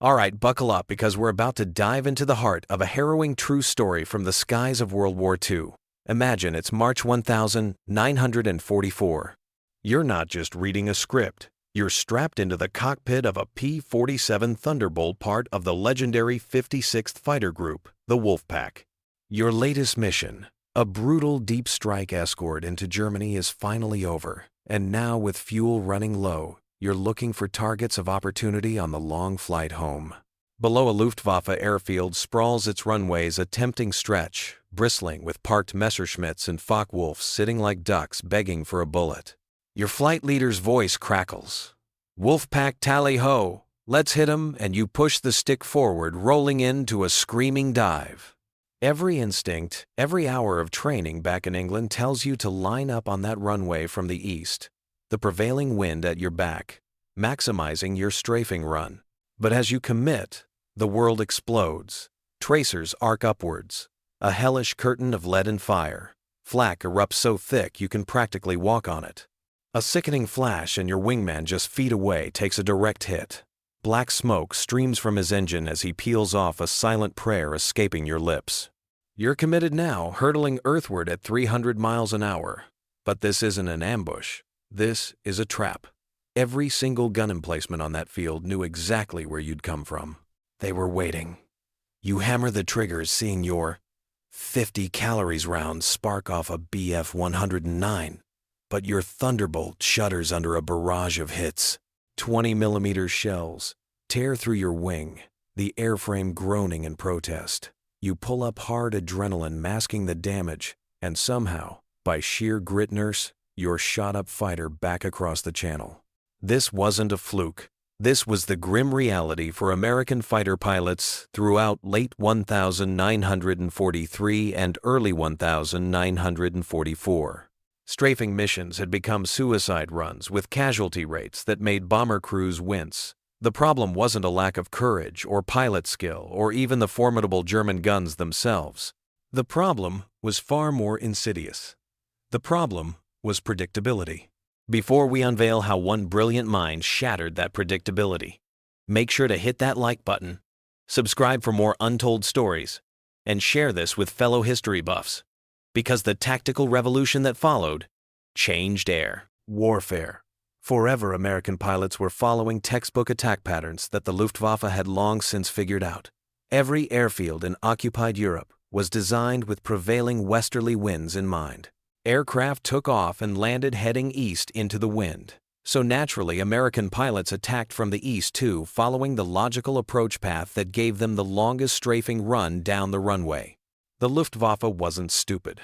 All right, buckle up because we're about to dive into the heart of a harrowing true story from the skies of World War II. Imagine it's March 1944. You're not just reading a script. You're strapped into the cockpit of a P-47 Thunderbolt, part of the legendary 56th Fighter Group, the Wolfpack. Your latest mission, a brutal deep strike escort into Germany, is finally over. And now, with fuel running low, you're looking for targets of opportunity on the long flight home. Below a Luftwaffe airfield sprawls its runways, a tempting stretch, bristling with parked Messerschmitts and Focke-Wulfs sitting like ducks begging for a bullet. Your flight leader's voice crackles. "Wolfpack tally-ho! Let's hit 'em!" and you push the stick forward, rolling into a screaming dive. Every instinct, every hour of training back in England tells you to line up on that runway from the east, the prevailing wind at your back, maximizing your strafing run. But as you commit, the world explodes. Tracers arc upwards. A hellish curtain of lead and fire. Flak erupts so thick you can practically walk on it. A sickening flash and your wingman just feet away takes a direct hit. Black smoke streams from his engine as he peels off, a silent prayer escaping your lips. You're committed now, hurtling earthward at 300 miles an hour. But this isn't an ambush. This is a trap. Every single gun emplacement on that field knew exactly where you'd come from. They were waiting. You hammer the triggers, seeing your 50 calories round spark off a BF-109. But your Thunderbolt shudders under a barrage of hits. 20mm shells tear through your wing, the airframe groaning in protest. You pull up hard, adrenaline masking the damage, and somehow, by sheer grit, nurse your shot-up fighter back across the channel. This wasn't a fluke. This was the grim reality for American fighter pilots throughout late 1943 and early 1944. Strafing missions had become suicide runs with casualty rates that made bomber crews wince. The problem wasn't a lack of courage or pilot skill or even the formidable German guns themselves. The problem was far more insidious. The problem was predictability. Before we unveil how one brilliant mind shattered that predictability, make sure to hit that like button, subscribe for more untold stories, and share this with fellow history buffs. Because the tactical revolution that followed changed air warfare. Forever, American pilots were following textbook attack patterns that the Luftwaffe had long since figured out. Every airfield in occupied Europe was designed with prevailing westerly winds in mind. Aircraft took off and landed heading east into the wind. So naturally, American pilots attacked from the east too, following the logical approach path that gave them the longest strafing run down the runway. The Luftwaffe wasn't stupid.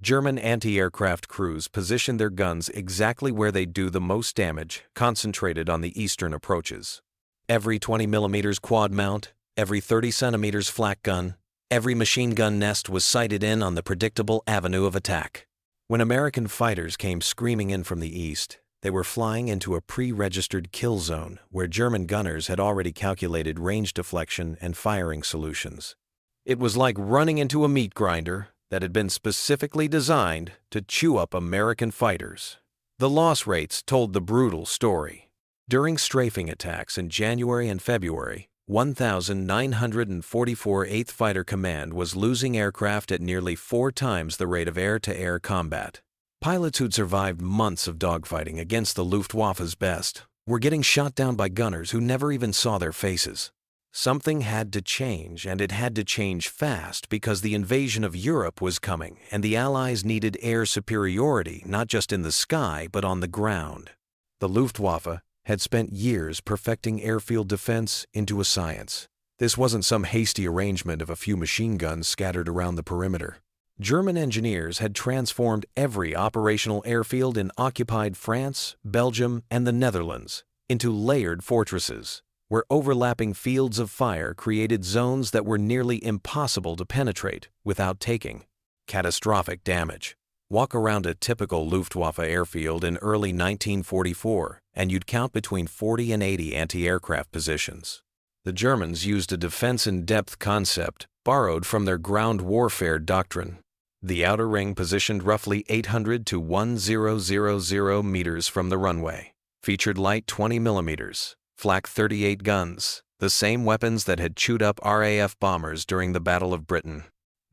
German anti-aircraft crews positioned their guns exactly where they do the most damage, concentrated on the eastern approaches. Every 20mm quad mount, every 30cm flak gun, every machine gun nest was sighted in on the predictable avenue of attack. When American fighters came screaming in from the east, they were flying into a pre-registered kill zone where German gunners had already calculated range deflection and firing solutions. It was like running into a meat grinder that had been specifically designed to chew up American fighters. The loss rates told the brutal story. During strafing attacks in January and February, 1,944 8th Fighter Command was losing aircraft at nearly 4 times the rate of air-to-air combat. Pilots who'd survived months of dogfighting against the Luftwaffe's best were getting shot down by gunners who never even saw their faces. Something had to change, and it had to change fast because the invasion of Europe was coming, and the Allies needed air superiority not just in the sky but on the ground. The Luftwaffe had spent years perfecting airfield defense into a science. This wasn't some hasty arrangement of a few machine guns scattered around the perimeter. German engineers had transformed every operational airfield in occupied France, Belgium, and the Netherlands into layered fortresses, where overlapping fields of fire created zones that were nearly impossible to penetrate without taking catastrophic damage. Walk around a typical Luftwaffe airfield in early 1944, and you'd count between 40 and 80 anti-aircraft positions. The Germans used a defense-in-depth concept borrowed from their ground warfare doctrine. The outer ring, positioned roughly 800 to 1,000 meters from the runway, featured light 20mm, flak 38 guns, the same weapons that had chewed up RAF bombers during the Battle of Britain.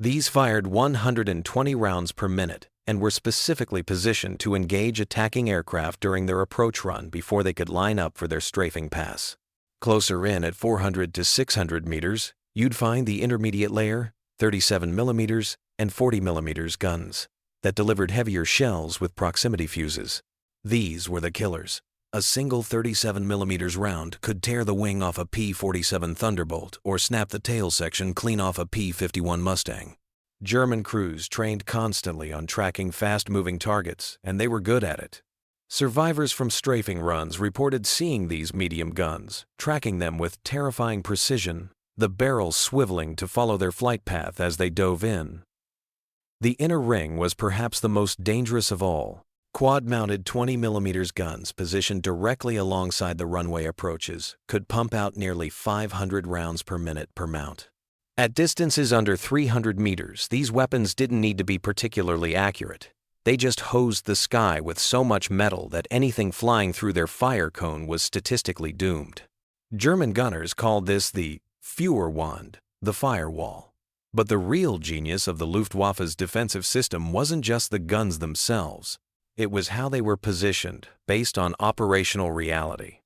These fired 120 rounds per minute and were specifically positioned to engage attacking aircraft during their approach run before they could line up for their strafing pass. Closer in at 400 to 600 meters, you'd find the intermediate layer, 37 millimeters and 40 millimeters guns that delivered heavier shells with proximity fuses. These were the killers. A single 37 millimeters round could tear the wing off a P-47 Thunderbolt or snap the tail section clean off a P-51 Mustang. German crews trained constantly on tracking fast-moving targets, and they were good at it. Survivors from strafing runs reported seeing these medium guns, tracking them with terrifying precision, the barrels swiveling to follow their flight path as they dove in. The inner ring was perhaps the most dangerous of all. Quad-mounted 20 millimeters guns positioned directly alongside the runway approaches could pump out nearly 500 rounds per minute per mount. At distances under 300 meters, these weapons didn't need to be particularly accurate. They just hosed the sky with so much metal that anything flying through their fire cone was statistically doomed. German gunners called this the Feuerwand, the firewall. But the real genius of the Luftwaffe's defensive system wasn't just the guns themselves. It was how they were positioned, based on operational reality.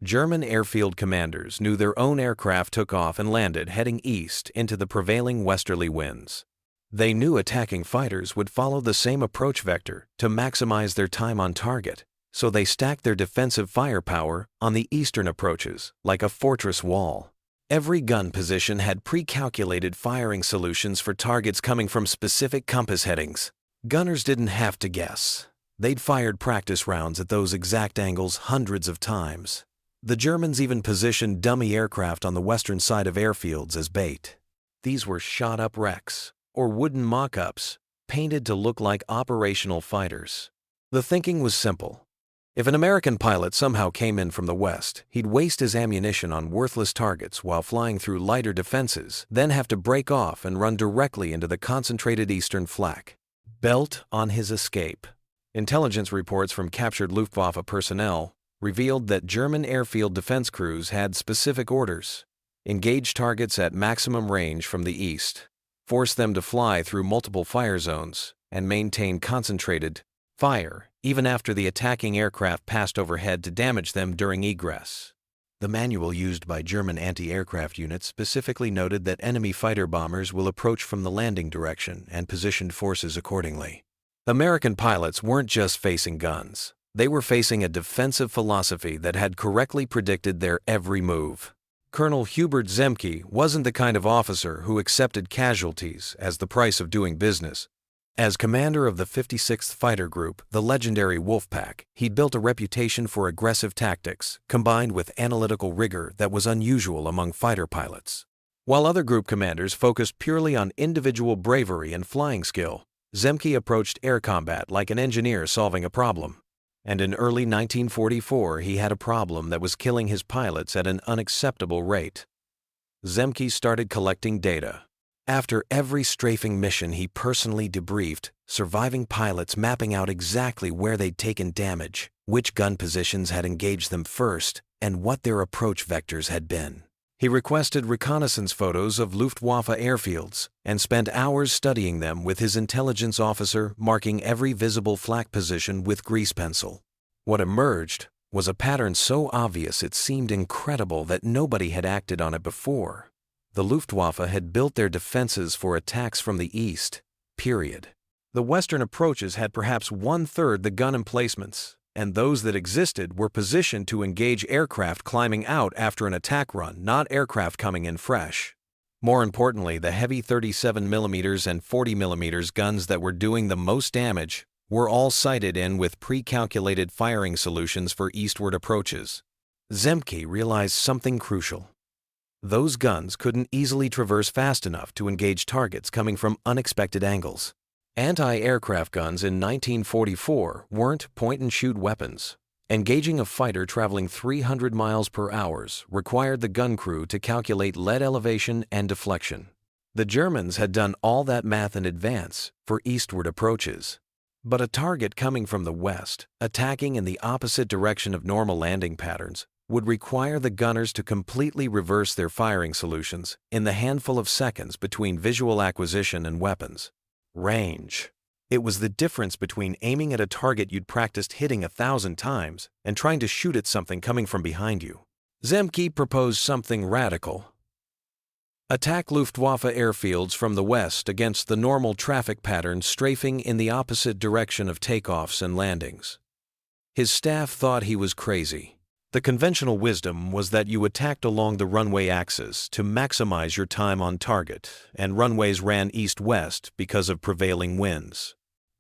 German airfield commanders knew their own aircraft took off and landed heading east into the prevailing westerly winds. They knew attacking fighters would follow the same approach vector to maximize their time on target, so they stacked their defensive firepower on the eastern approaches like a fortress wall. Every gun position had pre-calculated firing solutions for targets coming from specific compass headings. Gunners didn't have to guess. They'd fired practice rounds at those exact angles hundreds of times. The Germans even positioned dummy aircraft on the western side of airfields as bait. These were shot-up wrecks, or wooden mock-ups, painted to look like operational fighters. The thinking was simple. If an American pilot somehow came in from the west, he'd waste his ammunition on worthless targets while flying through lighter defenses, then have to break off and run directly into the concentrated eastern flak. Belt on his escape. Intelligence reports from captured Luftwaffe personnel revealed that German airfield defense crews had specific orders: engage targets at maximum range from the east, force them to fly through multiple fire zones, and maintain concentrated fire even after the attacking aircraft passed overhead to damage them during egress. The manual used by German anti-aircraft units specifically noted that enemy fighter bombers will approach from the landing direction and positioned forces accordingly. American pilots weren't just facing guns. They were facing a defensive philosophy that had correctly predicted their every move. Colonel Hubert Zemke wasn't the kind of officer who accepted casualties as the price of doing business. As commander of the 56th Fighter Group, the legendary Wolfpack, he'd built a reputation for aggressive tactics, combined with analytical rigor that was unusual among fighter pilots. While other group commanders focused purely on individual bravery and flying skill, Zemke approached air combat like an engineer solving a problem. And in early 1944, he had a problem that was killing his pilots at an unacceptable rate. Zemke started collecting data. After every strafing mission, he personally debriefed surviving pilots, mapping out exactly where they'd taken damage, which gun positions had engaged them first, and what their approach vectors had been. He requested reconnaissance photos of Luftwaffe Airfields and spent hours studying them with his intelligence officer, marking every visible flak position with grease pencil. What emerged was a pattern so obvious it seemed incredible that nobody had acted on it before. The Luftwaffe had built their defenses for attacks from the east, period. The western approaches had perhaps one-third the gun emplacements, and those that existed were positioned to engage aircraft climbing out after an attack run, not aircraft coming in fresh. More importantly, the heavy 37 mm and 40 mm guns that were doing the most damage were all sighted in with pre-calculated firing solutions for eastward approaches. Zemke realized something crucial. Those guns couldn't easily traverse fast enough to engage targets coming from unexpected angles. Anti-aircraft guns in 1944 weren't point-and-shoot weapons. Engaging a fighter traveling 300 miles per hour required the gun crew to calculate lead elevation and deflection. The Germans had done all that math in advance for eastward approaches. But a target coming from the west, attacking in the opposite direction of normal landing patterns, would require the gunners to completely reverse their firing solutions in the handful of seconds between visual acquisition and weapons. Range. It was the difference between aiming at a target you'd practiced hitting 1,000 times and trying to shoot at something coming from behind you. Zemke proposed something radical. Attack Luftwaffe airfields from the west against the normal traffic pattern strafing in the opposite direction of takeoffs and landings. His staff thought he was crazy. The conventional wisdom was that you attacked along the runway axis to maximize your time on target, and runways ran east-west because of prevailing winds.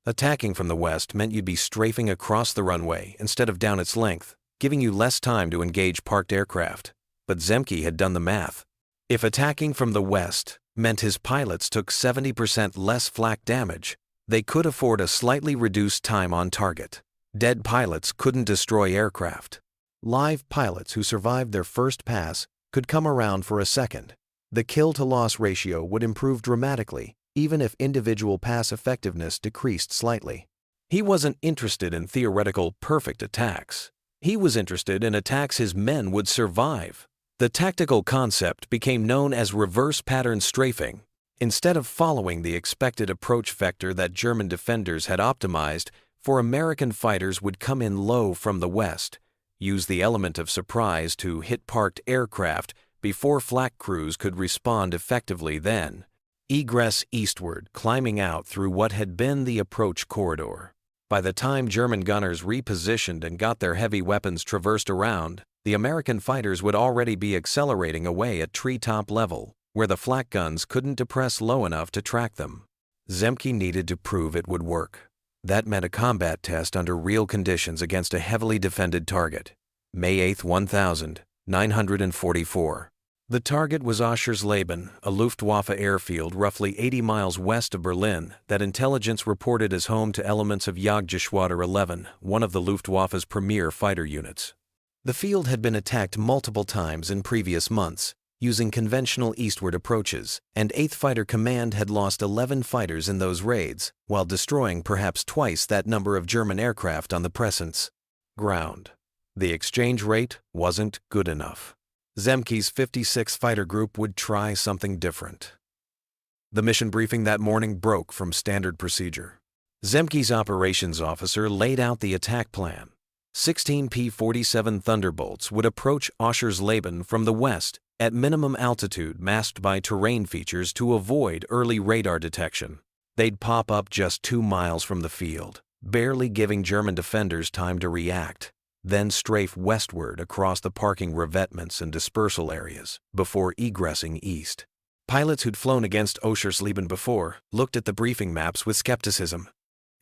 Attacking from the west meant you'd be strafing across the runway instead of down its length, giving you less time to engage parked aircraft. But Zemke had done the math. If attacking from the west meant his pilots took 70% less flak damage, they could afford a slightly reduced time on target. Dead pilots couldn't destroy aircraft. Live pilots who survived their first pass could come around for a second. The kill-to-loss ratio would improve dramatically, even if individual pass effectiveness decreased slightly. He wasn't interested in theoretical perfect attacks. He was interested in attacks his men would survive. The tactical concept became known as reverse pattern strafing. Instead of following the expected approach vector that German defenders had optimized for, American fighters would come in low from the west, use the element of surprise to hit parked aircraft before flak crews could respond effectively, then egress eastward, climbing out through what had been the approach corridor. By the time German gunners repositioned and got their heavy weapons traversed around, the American fighters would already be accelerating away at treetop level, where the flak guns couldn't depress low enough to track them. Zemke needed to prove it would work. That meant a combat test under real conditions against a heavily defended target. May 8, 1944. The target was Oschersleben, a Luftwaffe airfield roughly 80 miles west of Berlin that intelligence reported as home to elements of Jagdgeschwader 11, one of the Luftwaffe's premier fighter units. The field had been attacked multiple times in previous months, using conventional eastward approaches, and 8th Fighter Command had lost 11 fighters in those raids, while destroying perhaps twice that number of German aircraft on the presence ground. The exchange rate wasn't good enough. Zemke's 56th Fighter Group would try something different. The mission briefing that morning broke from standard procedure. Zemke's operations officer laid out the attack plan. 16 P-47 Thunderbolts would approach Oschersleben from the west at minimum altitude masked by terrain features to avoid early radar detection. They'd pop up just 2 miles from the field, barely giving German defenders time to react, then strafe westward across the parking revetments and dispersal areas before egressing east. Pilots who'd flown against Oschersleben before looked at the briefing maps with skepticism.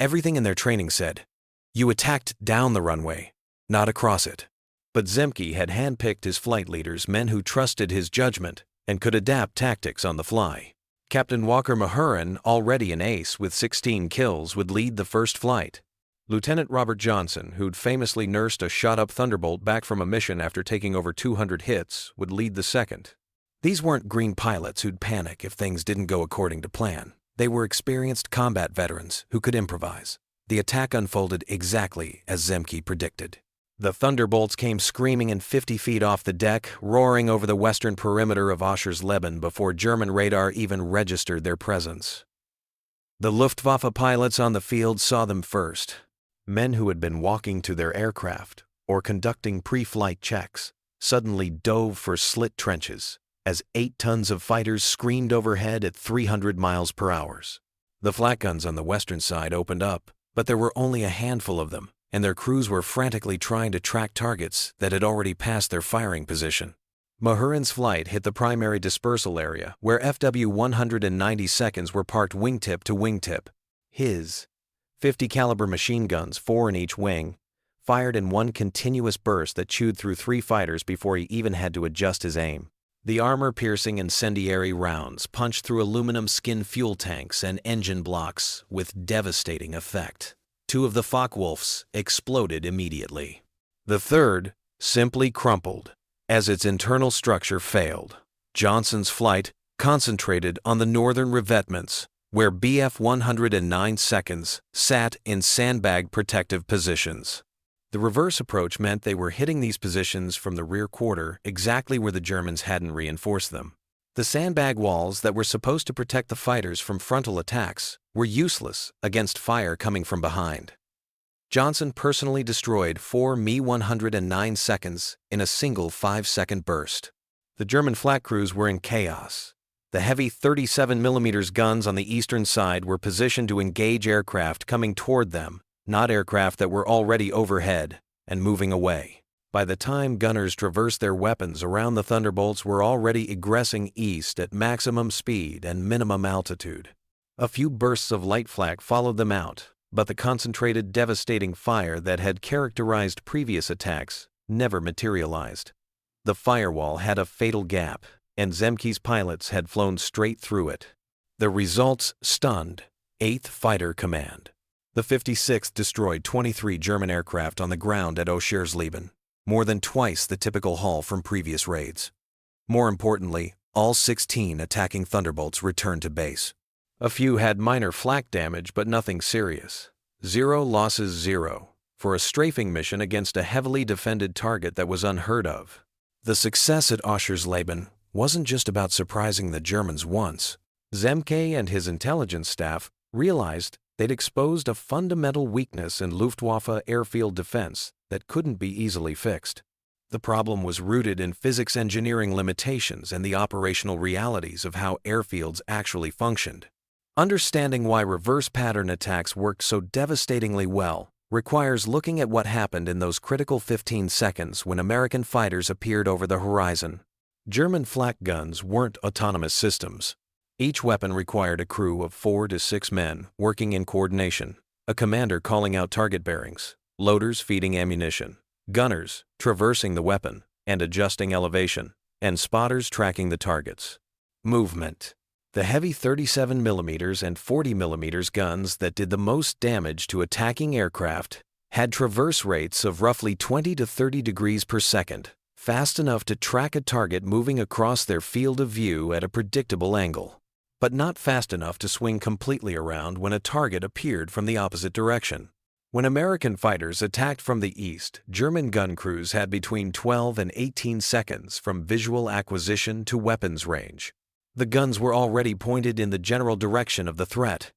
Everything in their training said, "You attacked down the runway, not across it." But Zemke had handpicked his flight leaders, men who trusted his judgment and could adapt tactics on the fly. Captain Walker Mahurin, already an ace with 16 kills, would lead the first flight. Lieutenant Robert Johnson, who'd famously nursed a shot-up Thunderbolt back from a mission after taking over 200 hits, would lead the second. These weren't green pilots who'd panic if things didn't go according to plan. They were experienced combat veterans who could improvise. The attack unfolded exactly as Zemke predicted. The Thunderbolts came screaming in 50 feet off the deck, roaring over the western perimeter of Oschersleben before German radar even registered their presence. The Luftwaffe pilots on the field saw them first. Men who had been walking to their aircraft or conducting pre-flight checks suddenly dove for slit trenches as 8 tons of fighters screamed overhead at 300 miles per hour. The flak guns on the western side opened up, but there were only a handful of them, and their crews were frantically trying to track targets that had already passed their firing position. Mahurin's flight hit the primary dispersal area, where FW 192nds were parked wingtip to wingtip. His 50 caliber machine guns, 4 in each wing, fired in one continuous burst that chewed through 3 fighters before he even had to adjust his aim. The armor-piercing incendiary rounds punched through aluminum skin fuel tanks and engine blocks with devastating effect. 2 of the Focke-Wulfs exploded immediately. The third simply crumpled as its internal structure failed. Johnson's flight concentrated on the northern revetments, where BF 109 seconds sat in sandbag protective positions. The reverse approach meant they were hitting these positions from the rear quarter, exactly where the Germans hadn't reinforced them. The sandbag walls that were supposed to protect the fighters from frontal attacks were useless against fire coming from behind. Johnson personally destroyed 4 Me-109 seconds in a single 5-second burst. The German flak crews were in chaos. The heavy 37mm guns on the eastern side were positioned to engage aircraft coming toward them, not aircraft that were already overhead and moving away. By the time gunners traversed their weapons around the Thunderbolts were already egressing east at maximum speed and minimum altitude. A few bursts of light flak followed them out, but the concentrated, devastating fire that had characterized previous attacks never materialized. The firewall had a fatal gap, and Zemke's pilots had flown straight through it. The results stunned 8th Fighter Command. The 56th destroyed 23 German aircraft on the ground at Oschersleben, more than twice the typical haul from previous raids. More importantly, all 16 attacking Thunderbolts returned to base. A few had minor flak damage, but nothing serious. 0 losses 0, for a strafing mission against a heavily defended target that was unheard of. The success at Oschersleben wasn't just about surprising the Germans once. Zemke and his intelligence staff realized they'd exposed a fundamental weakness in Luftwaffe airfield defense that couldn't be easily fixed. The problem was rooted in physics engineering limitations and the operational realities of how airfields actually functioned. Understanding why reverse pattern attacks worked so devastatingly well requires looking at what happened in those critical 15 seconds when American fighters appeared over the horizon. German flak guns weren't autonomous systems. Each weapon required a crew of 4 to 6 men working in coordination, a commander calling out target bearings, loaders feeding ammunition, gunners traversing the weapon and adjusting elevation, and spotters tracking the targets. Movement. The heavy 37mm and 40mm guns that did the most damage to attacking aircraft had traverse rates of roughly 20 to 30 degrees per second, fast enough to track a target moving across their field of view at a predictable angle, but not fast enough to swing completely around when a target appeared from the opposite direction. When American fighters attacked from the east, German gun crews had between 12 and 18 seconds from visual acquisition to weapons range. The guns were already pointed in the general direction of the threat.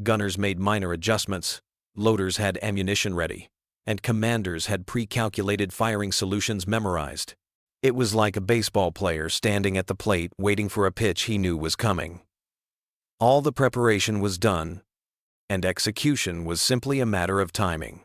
Gunners made minor adjustments, loaders had ammunition ready, and commanders had pre-calculated firing solutions memorized. It was like a baseball player standing at the plate waiting for a pitch he knew was coming. All the preparation was done, and execution was simply a matter of timing.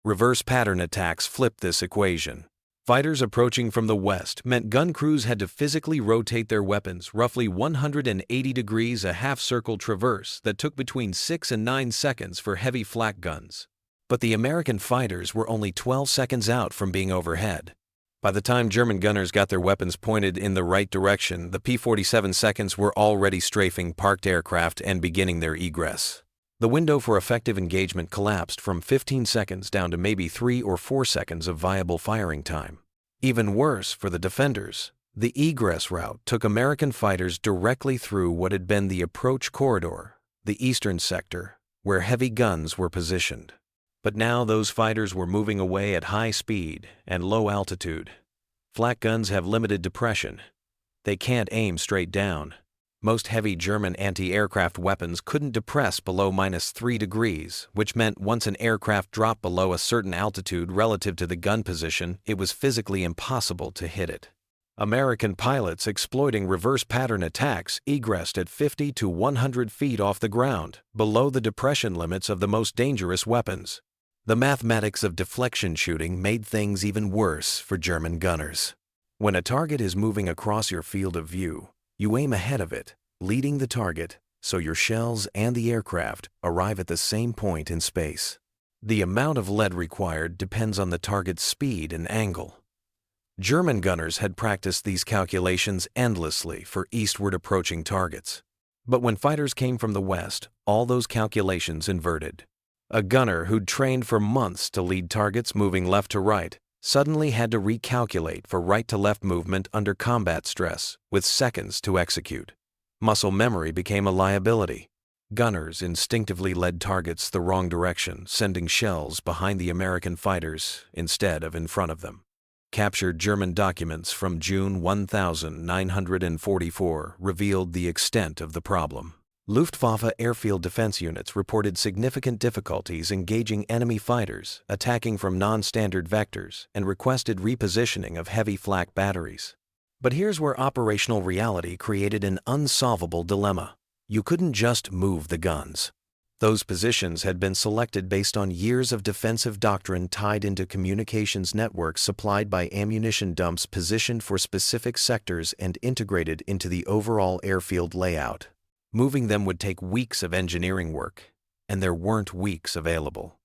Reverse pattern attacks flipped this equation. Fighters approaching from the west meant gun crews had to physically rotate their weapons roughly 180 degrees, a half-circle traverse that took between 6 and 9 seconds for heavy flak guns. But the American fighters were only 12 seconds out from being overhead. By the time German gunners got their weapons pointed in the right direction, the P-47 seconds were already strafing parked aircraft and beginning their egress. The window for effective engagement collapsed from 15 seconds down to maybe 3 or 4 seconds of viable firing time. Even worse for the defenders, the egress route took American fighters directly through what had been the approach corridor, the eastern sector, where heavy guns were positioned. But now those fighters were moving away at high speed and low altitude. Flak guns have limited depression. They can't aim straight down. Most heavy German anti-aircraft weapons couldn't depress below -3 degrees, which meant once an aircraft dropped below a certain altitude relative to the gun position, it was physically impossible to hit it. American pilots exploiting reverse pattern attacks egressed at 50 to 100 feet off the ground, below the depression limits of the most dangerous weapons. The mathematics of deflection shooting made things even worse for German gunners. When a target is moving across your field of view, you aim ahead of it, leading the target, so your shells and the aircraft arrive at the same point in space. The amount of lead required depends on the target's speed and angle. German gunners had practiced these calculations endlessly for eastward approaching targets. But when fighters came from the west, all those calculations inverted. A gunner who'd trained for months to lead targets moving left to right suddenly had to recalculate for right-to-left movement under combat stress with seconds to execute. Muscle memory became a liability. Gunners instinctively led targets the wrong direction, sending shells behind the American fighters instead of in front of them. Captured German documents from June 1944 revealed the extent of the problem. Luftwaffe airfield defense units reported significant difficulties engaging enemy fighters, attacking from non-standard vectors, and requested repositioning of heavy flak batteries. But here's where operational reality created an unsolvable dilemma. You couldn't just move the guns. Those positions had been selected based on years of defensive doctrine tied into communications networks supplied by ammunition dumps positioned for specific sectors and integrated into the overall airfield layout. Moving them would take weeks of engineering work, and there weren't weeks available.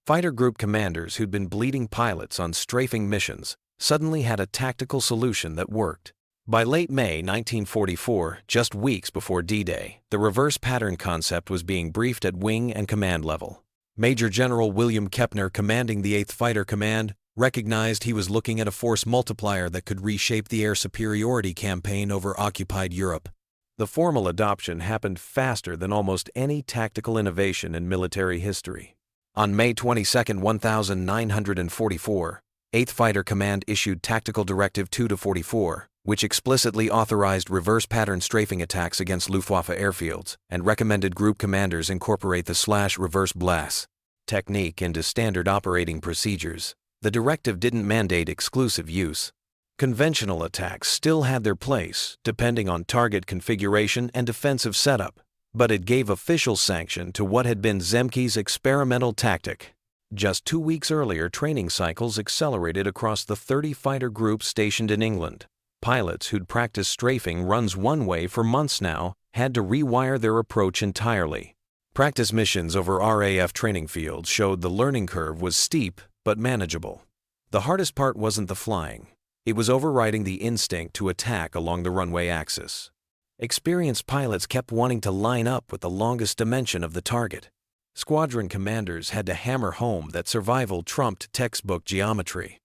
Fighter group commanders who'd been bleeding pilots on strafing missions suddenly had a tactical solution that worked. By late May 1944, just weeks before D-Day, the reverse pattern concept was being briefed at wing and command level. Major General William Kepner, commanding the 8th Fighter Command, recognized he was looking at a force multiplier that could reshape the air superiority campaign over occupied Europe. The formal adoption happened faster than almost any tactical innovation in military history. On May 22, 1944, 8th Fighter Command issued Tactical Directive 2-44, which explicitly authorized reverse pattern strafing attacks against Luftwaffe airfields and recommended group commanders incorporate the /reverse blast technique into standard operating procedures. The directive didn't mandate exclusive use. Conventional attacks still had their place, depending on target configuration and defensive setup, but it gave official sanction to what had been Zemke's experimental tactic. Just 2 weeks earlier, training cycles accelerated across the 30 fighter groups stationed in England. Pilots who'd practiced strafing runs one way for months now had to rewire their approach entirely. Practice missions over RAF training fields showed the learning curve was steep but manageable. The hardest part wasn't the flying. It was overriding the instinct to attack along the runway axis. Experienced pilots kept wanting to line up with the longest dimension of the target. Squadron commanders had to hammer home that survival trumped textbook geometry.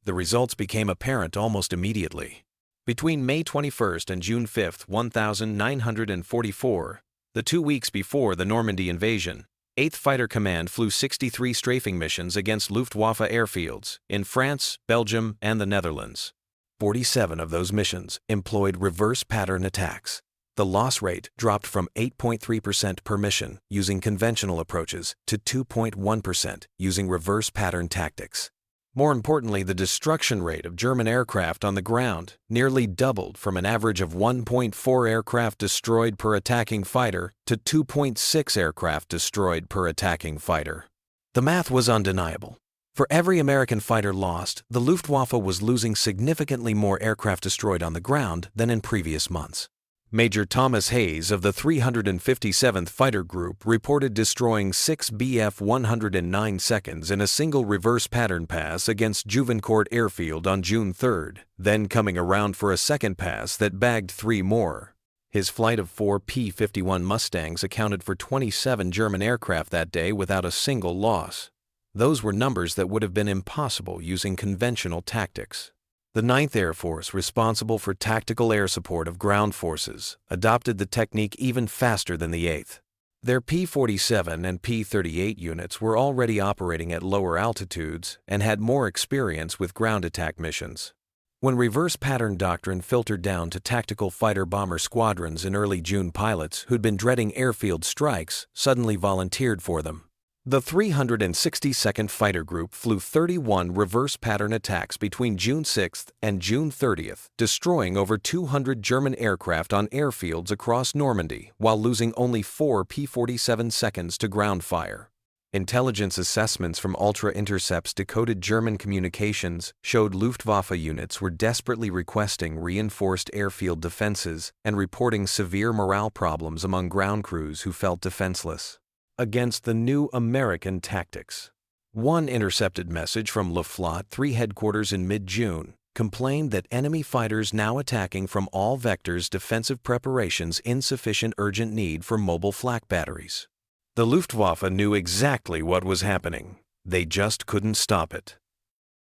The results became apparent almost immediately. Between May 21 and June 5, 1944, the 2 weeks before the Normandy invasion, 8th Fighter Command flew 63 strafing missions against Luftwaffe airfields in France, Belgium, and the Netherlands. 47 of those missions employed reverse pattern attacks. The loss rate dropped from 8.3% per mission using conventional approaches to 2.1% using reverse pattern tactics. More importantly, the destruction rate of German aircraft on the ground nearly doubled from an average of 1.4 aircraft destroyed per attacking fighter to 2.6 aircraft destroyed per attacking fighter. The math was undeniable. For every American fighter lost, the Luftwaffe was losing significantly more aircraft destroyed on the ground than in previous months. Major Thomas Hayes of the 357th Fighter Group reported destroying 6 Bf-109 seconds in a single reverse pattern pass against Juvincourt Airfield on June 3rd, then coming around for a second pass that bagged 3 more. His flight of 4 P-51 Mustangs accounted for 27 German aircraft that day without a single loss. Those were numbers that would have been impossible using conventional tactics. The 9th Air Force, responsible for tactical air support of ground forces, adopted the technique even faster than the 8th. Their P-47 and P-38 units were already operating at lower altitudes and had more experience with ground attack missions. When reverse pattern doctrine filtered down to tactical fighter-bomber squadrons in early June, pilots who'd been dreading airfield strikes suddenly volunteered for them. The 362nd Fighter Group flew 31 reverse pattern attacks between June 6th and June 30th, destroying over 200 German aircraft on airfields across Normandy while losing only 4 P-47 seconds to ground fire. Intelligence assessments from ultra-intercepts decoded German communications showed Luftwaffe units were desperately requesting reinforced airfield defenses and reporting severe morale problems among ground crews who felt defenseless. Against the new American tactics. One intercepted message from Luftwaffe 3 headquarters in mid-June complained that enemy fighters now attacking from all vectors defensive preparations insufficient urgent need for mobile flak batteries. The Luftwaffe knew exactly what was happening. They just couldn't stop it.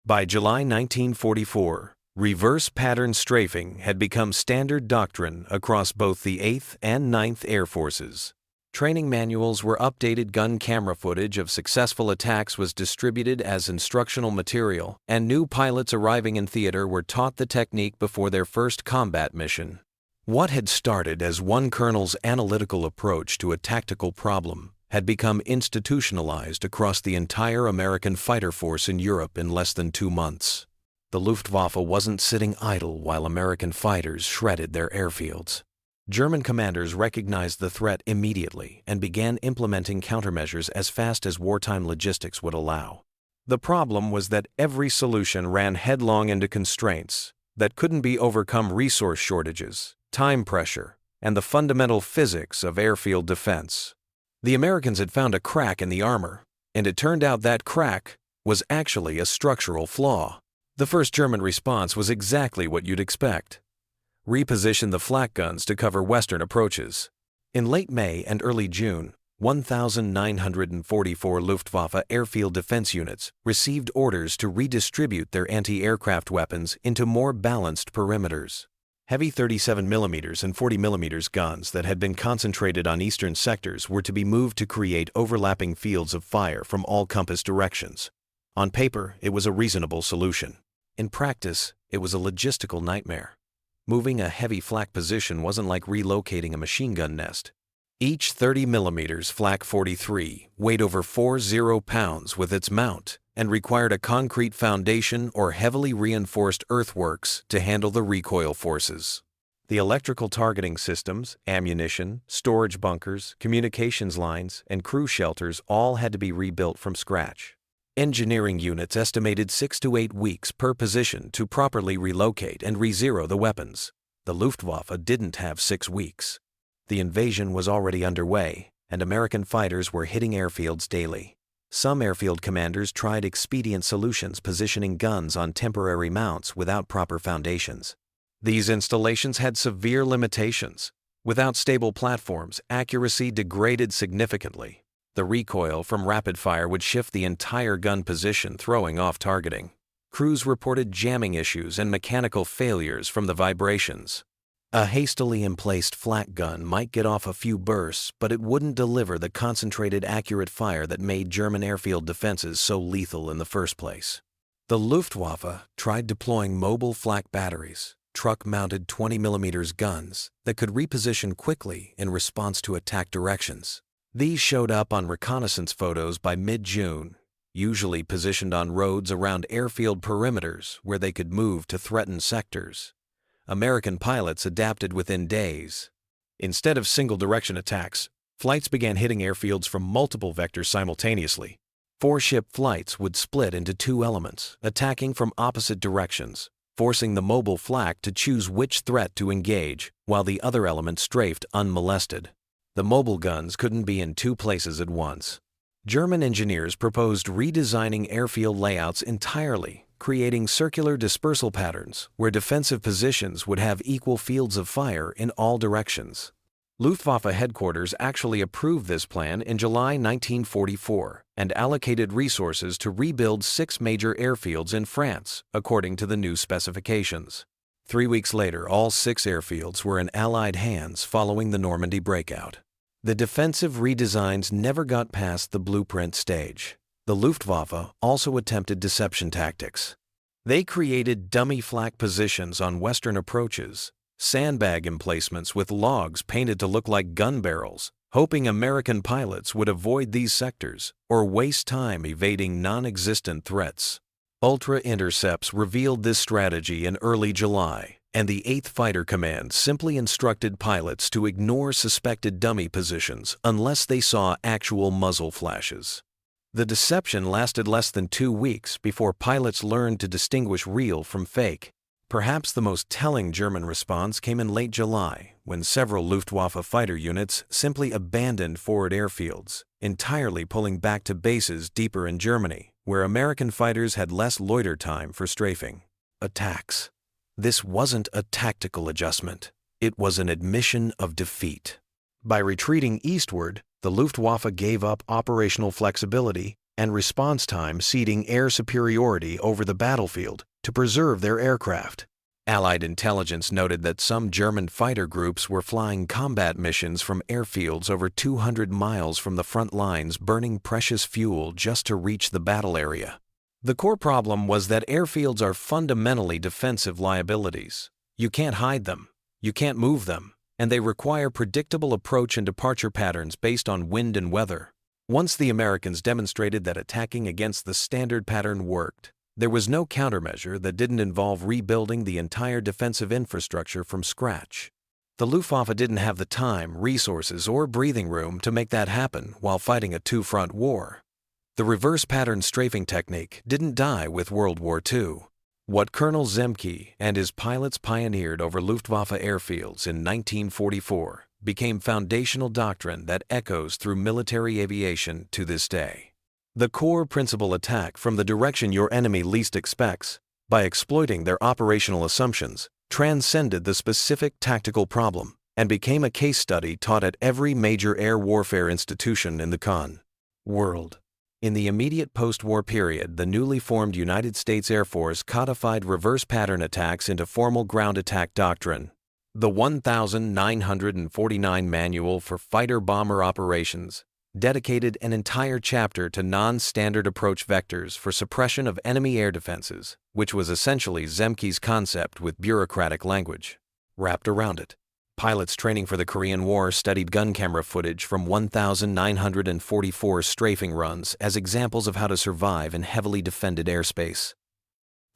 By July 1944, reverse pattern strafing had become standard doctrine across both the 8th and 9th Air Forces. Training manuals were updated, gun camera footage of successful attacks was distributed as instructional material, and new pilots arriving in theater were taught the technique before their first combat mission. What had started as one colonel's analytical approach to a tactical problem had become institutionalized across the entire American fighter force in Europe in less than 2 months. The Luftwaffe wasn't sitting idle while American fighters shredded their airfields. German commanders recognized the threat immediately and began implementing countermeasures as fast as wartime logistics would allow. The problem was that every solution ran headlong into constraints that couldn't be overcome: resource shortages, time pressure, and the fundamental physics of airfield defense. The Americans had found a crack in the armor, and it turned out that crack was actually a structural flaw. The first German response was exactly what you'd expect: reposition the flak guns to cover western approaches. In late May and early June, 1,944 Luftwaffe airfield defense units received orders to redistribute their anti-aircraft weapons into more balanced perimeters. Heavy 37mm and 40mm guns that had been concentrated on eastern sectors were to be moved to create overlapping fields of fire from all compass directions. On paper, it was a reasonable solution. In practice, it was a logistical nightmare. Moving a heavy flak position wasn't like relocating a machine gun nest. Each 30mm flak 43 weighed over 40 pounds with its mount and required a concrete foundation or heavily reinforced earthworks to handle the recoil forces. The electrical targeting systems, ammunition, storage bunkers, communications lines, and crew shelters all had to be rebuilt from scratch. Engineering units estimated 6 to 8 weeks per position to properly relocate and re-zero the weapons. The Luftwaffe didn't have 6 weeks. The invasion was already underway, and American fighters were hitting airfields daily. Some airfield commanders tried expedient solutions, positioning guns on temporary mounts without proper foundations. These installations had severe limitations. Without stable platforms, accuracy degraded significantly. The recoil from rapid fire would shift the entire gun position, throwing off targeting. Crews reported jamming issues and mechanical failures from the vibrations. A hastily emplaced flak gun might get off a few bursts, but it wouldn't deliver the concentrated, accurate fire that made German airfield defenses so lethal in the first place. The Luftwaffe tried deploying mobile flak batteries, truck-mounted 20mm guns that could reposition quickly in response to attack directions. These showed up on reconnaissance photos by mid-June, usually positioned on roads around airfield perimeters where they could move to threatened sectors. American pilots adapted within days. Instead of single-direction attacks, flights began hitting airfields from multiple vectors simultaneously. 4-ship flights would split into 2 elements, attacking from opposite directions, forcing the mobile flak to choose which threat to engage, while the other element strafed unmolested. The mobile guns couldn't be in 2 places at once. German engineers proposed redesigning airfield layouts entirely, creating circular dispersal patterns where defensive positions would have equal fields of fire in all directions. Luftwaffe headquarters actually approved this plan in July 1944 and allocated resources to rebuild 6 major airfields in France, according to the new specifications. 3 weeks later, all 6 airfields were in Allied hands following the Normandy breakout. The defensive redesigns never got past the blueprint stage. The Luftwaffe also attempted deception tactics. They created dummy flak positions on western approaches, sandbag emplacements with logs painted to look like gun barrels, hoping American pilots would avoid these sectors or waste time evading non-existent threats. Ultra intercepts revealed this strategy in early July, and the 8th Fighter Command simply instructed pilots to ignore suspected dummy positions unless they saw actual muzzle flashes. The deception lasted less than 2 weeks before pilots learned to distinguish real from fake. Perhaps the most telling German response came in late July, when several Luftwaffe fighter units simply abandoned forward airfields, entirely pulling back to bases deeper in Germany, where American fighters had less loiter time for strafing. Attacks. This wasn't a tactical adjustment. It was an admission of defeat. By retreating eastward, the Luftwaffe gave up operational flexibility and response time, ceding air superiority over the battlefield to preserve their aircraft. Allied intelligence noted that some German fighter groups were flying combat missions from airfields over 200 miles from the front lines, burning precious fuel just to reach the battle area. The core problem was that airfields are fundamentally defensive liabilities. You can't hide them, you can't move them, and they require predictable approach and departure patterns based on wind and weather. Once the Americans demonstrated that attacking against the standard pattern worked, there was no countermeasure that didn't involve rebuilding the entire defensive infrastructure from scratch. The Luftwaffe didn't have the time, resources, or breathing room to make that happen while fighting a two-front war. The reverse pattern strafing technique didn't die with World War II. What Colonel Zemke and his pilots pioneered over Luftwaffe Airfields in 1944 became foundational doctrine that echoes through military aviation to this day. The core principle: attack from the direction your enemy least expects, by exploiting their operational assumptions, transcended the specific tactical problem and became a case study taught at every major air warfare institution in the world. In the immediate post-war period, the newly formed United States Air Force codified reverse pattern attacks into formal ground attack doctrine. The 1949 Manual for Fighter-Bomber Operations dedicated an entire chapter to non-standard approach vectors for suppression of enemy air defenses, which was essentially Zemke's concept with bureaucratic language wrapped around it. Pilots training for the Korean War studied gun camera footage from 1,944 strafing runs as examples of how to survive in heavily defended airspace.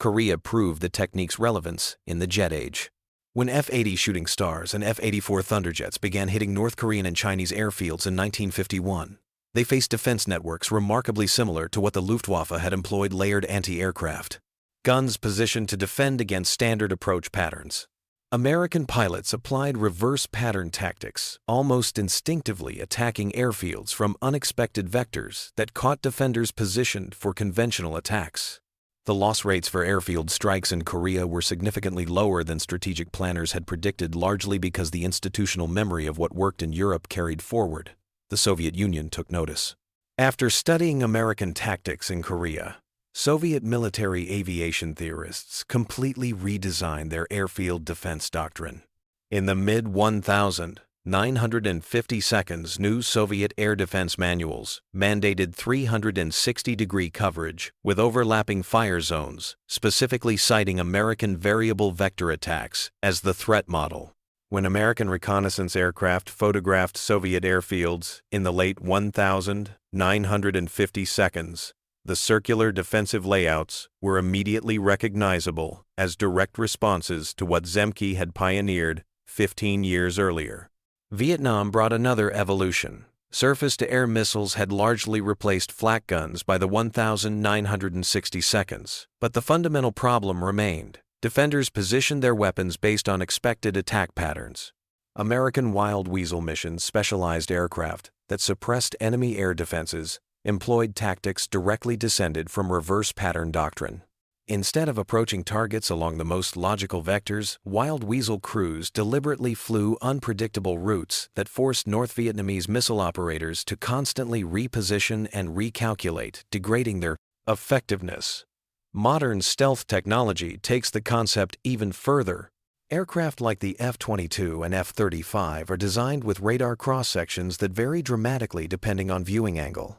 Korea proved the technique's relevance in the jet age. When F-80 Shooting Stars and F-84 Thunderjets began hitting North Korean and Chinese airfields in 1951, they faced defense networks remarkably similar to what the Luftwaffe had employed: layered anti-aircraft guns positioned to defend against standard approach patterns. American pilots applied reverse pattern tactics, almost instinctively attacking airfields from unexpected vectors that caught defenders positioned for conventional attacks. The loss rates for airfield strikes in Korea were significantly lower than strategic planners had predicted, largely because the institutional memory of what worked in Europe carried forward. The Soviet Union took notice. After studying American tactics in Korea, Soviet military aviation theorists completely redesigned their airfield defense doctrine. In the mid-1950s, new Soviet air defense manuals mandated 360-degree coverage with overlapping fire zones, specifically citing American variable vector attacks as the threat model. When American reconnaissance aircraft photographed Soviet airfields in the late 1950s, the circular defensive layouts were immediately recognizable as direct responses to what Zemke had pioneered 15 years earlier. Vietnam brought another evolution. Surface-to-air missiles had largely replaced flak guns by the 1962, but the fundamental problem remained. Defenders positioned their weapons based on expected attack patterns. American Wild Weasel missions, specialized aircraft that suppressed enemy air defenses, employed tactics directly descended from reverse pattern doctrine. Instead of approaching targets along the most logical vectors, Wild Weasel crews deliberately flew unpredictable routes that forced North Vietnamese missile operators to constantly reposition and recalculate, degrading their effectiveness. Modern stealth technology takes the concept even further. Aircraft like the F-22 and F-35 are designed with radar cross-sections that vary dramatically depending on viewing angle.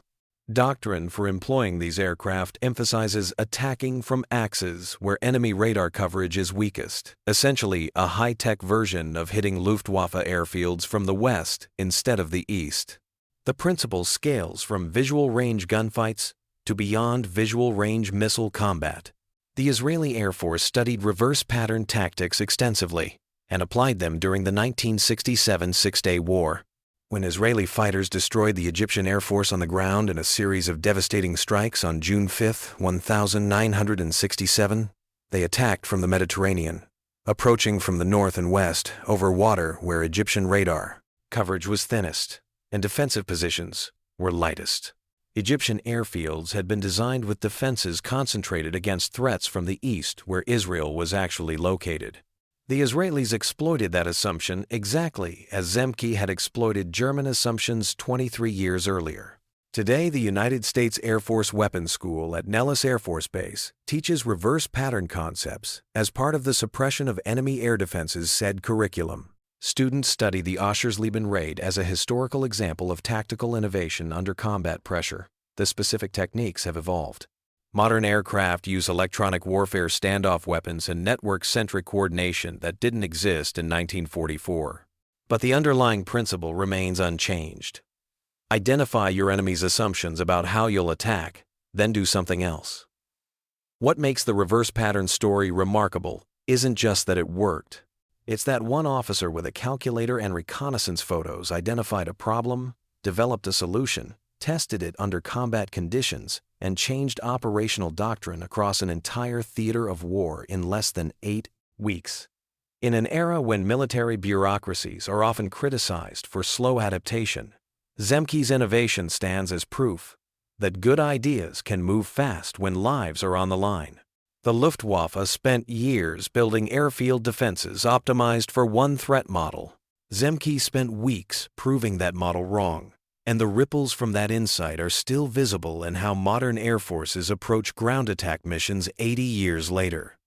Doctrine for employing these aircraft emphasizes attacking from axes where enemy radar coverage is weakest, essentially a high-tech version of hitting Luftwaffe airfields from the west instead of the east. The principle scales from visual range gunfights to beyond visual range missile combat. The Israeli Air Force studied reverse pattern tactics extensively and applied them during the 1967 Six-Day War. When Israeli fighters destroyed the Egyptian Air Force on the ground in a series of devastating strikes on June 5, 1967, they attacked from the Mediterranean, approaching from the north and west over water where Egyptian radar coverage was thinnest and defensive positions were lightest. Egyptian airfields had been designed with defenses concentrated against threats from the east where Israel was actually located. The Israelis exploited that assumption exactly as Zemke had exploited German assumptions 23 years earlier. Today, the United States Air Force Weapons School at Nellis Air Force Base teaches reverse pattern concepts as part of the Suppression of Enemy Air Defenses said curriculum. Students study the Oschersleben raid as a historical example of tactical innovation under combat pressure. The specific techniques have evolved. Modern aircraft use electronic warfare standoff weapons and network-centric coordination that didn't exist in 1944. But the underlying principle remains unchanged. Identify your enemy's assumptions about how you'll attack, then do something else. What makes the reverse pattern story remarkable isn't just that it worked. It's that one officer with a calculator and reconnaissance photos identified a problem, developed a solution, tested it under combat conditions, and changed operational doctrine across an entire theater of war in less than 8 weeks. In an era when military bureaucracies are often criticized for slow adaptation, Zemke's innovation stands as proof that good ideas can move fast when lives are on the line. The Luftwaffe spent years building airfield defenses optimized for one threat model. Zemke spent weeks proving that model wrong, and the ripples from that insight are still visible in how modern air forces approach ground attack missions 80 years later.